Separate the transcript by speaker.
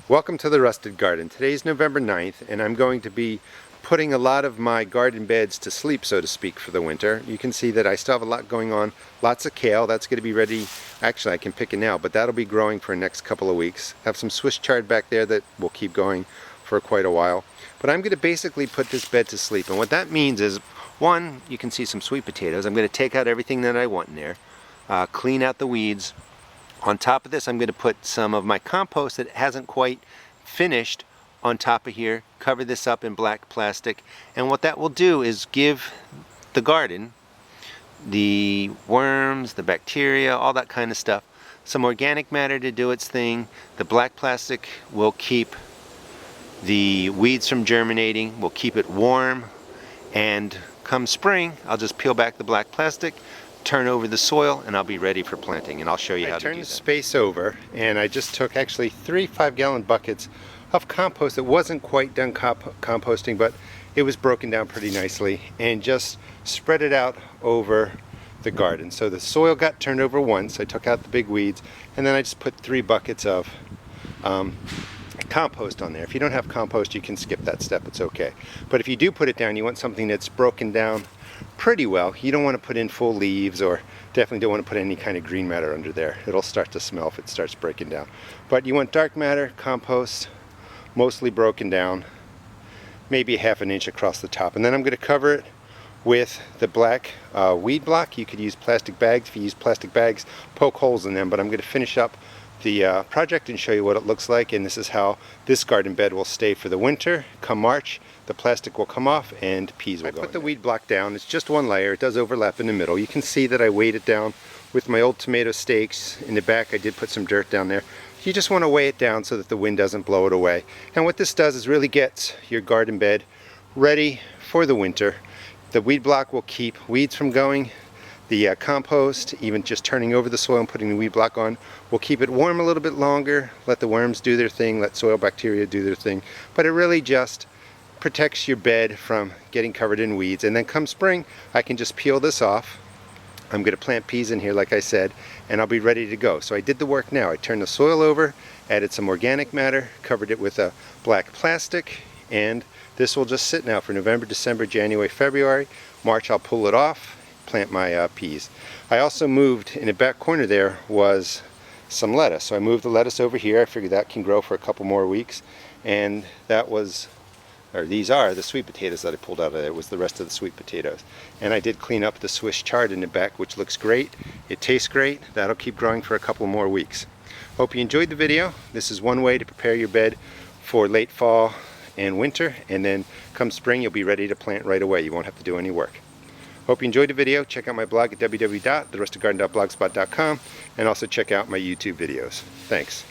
Speaker 1: Welcome to the Rusted Garden. Today's November 9th and I'm going to be putting a lot of my garden beds to sleep, so to speak, for the winter. You can see that I still have a lot going on. Lots of kale. That's going to be ready. Actually, I can pick it now, but that'll be growing for the next couple of weeks. Have some Swiss chard back there that will keep going for quite a while. But I'm going to basically put this bed to sleep, and what that means is, one, you can see some sweet potatoes. I'm going to take out everything that I want in there, clean out the weeds. On top of this, I'm going to put some of my compost that hasn't quite finished on top of here, cover this up in black plastic, and what that will do is give the garden, the worms, the bacteria, all that kind of stuff, some organic matter to do its thing. The black plastic will keep the weeds from germinating, will keep it warm, and come spring, I'll just peel back the black plastic, turn over the soil, and I'll be ready for planting, and I'll show you how to do that. I turned the space over and I just took actually 3 5-gallon buckets of compost that wasn't quite done composting, but it was broken down pretty nicely, and just spread it out over the garden. So the soil got turned over once, I took out the big weeds, and then I just put 3 buckets of compost on there. If you don't have compost, you can skip that step, it's okay. But if you do put it down, you want something that's broken down pretty well. You don't want to put in full leaves, or definitely don't want to put any kind of green matter under there. It'll start to smell if it starts breaking down. But you want dark matter, compost, mostly broken down, maybe a ½ inch across the top. And then I'm going to cover it with the black weed block. You could use plastic bags. If you use plastic bags, poke holes in them. But I'm going to finish up the project and show you what it looks like, and this is how this garden bed will stay for the winter. Come March, the plastic will come off and peas will go in. I put the weed block down. It's just one layer. It does overlap in the middle. You can see that I weighed it down with my old tomato stakes. In the back I did put some dirt down there. You just want to weigh it down so that the wind doesn't blow it away. And what this does is really gets your garden bed ready for the winter. The weed block will keep weeds from going. The compost, even just turning over the soil and putting the weed block on, will keep it warm a little bit longer, let the worms do their thing, let soil bacteria do their thing, but it really just protects your bed from getting covered in weeds. And then come spring, I can just peel this off. I'm going to plant peas in here, like I said, and I'll be ready to go. So I did the work now. I turned the soil over, added some organic matter, covered it with a black plastic, and this will just sit now for November, December, January, February. March I'll pull it off, plant my peas. I also moved, in the back corner there was some lettuce, so I moved the lettuce over here. I figured that can grow for a couple more weeks, and that was, or these are the sweet potatoes that I pulled out of there. It was the rest of the sweet potatoes. And I did clean up the Swiss chard in the back, which looks great. It tastes great. That'll keep growing for a couple more weeks. Hope you enjoyed the video. This is one way to prepare your bed for late fall and winter, and then come spring you'll be ready to plant right away. You won't have to do any work. Hope you enjoyed the video. Check out my blog at www.therustedgarden.blogspot.com, and also check out my YouTube videos. Thanks.